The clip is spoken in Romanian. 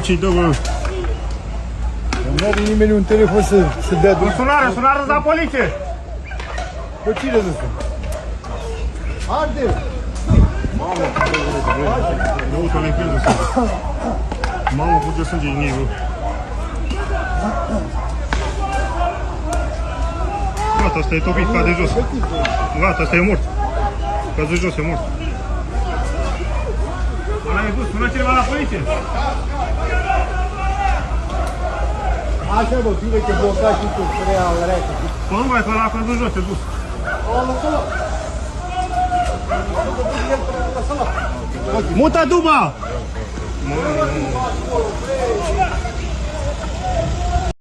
Ce-i dă, bă? Nu are nimeni un telefon să dea drumul. Sunare la poliție! Bă, cine ăsta? Arde! Mamă, nu uite limpeză sânge. Mamă, fuge sânge din ei, bă. Gata, asta e topit, cade jos. Gata, asta e mort. Cade jos, e mort. Ăla e dus, sună cineva la poliție. Așa, bă, bine că blocat și tu, prea reacă. Bă, nu mai, că ăla a căzut jos, e dus. Muta duba!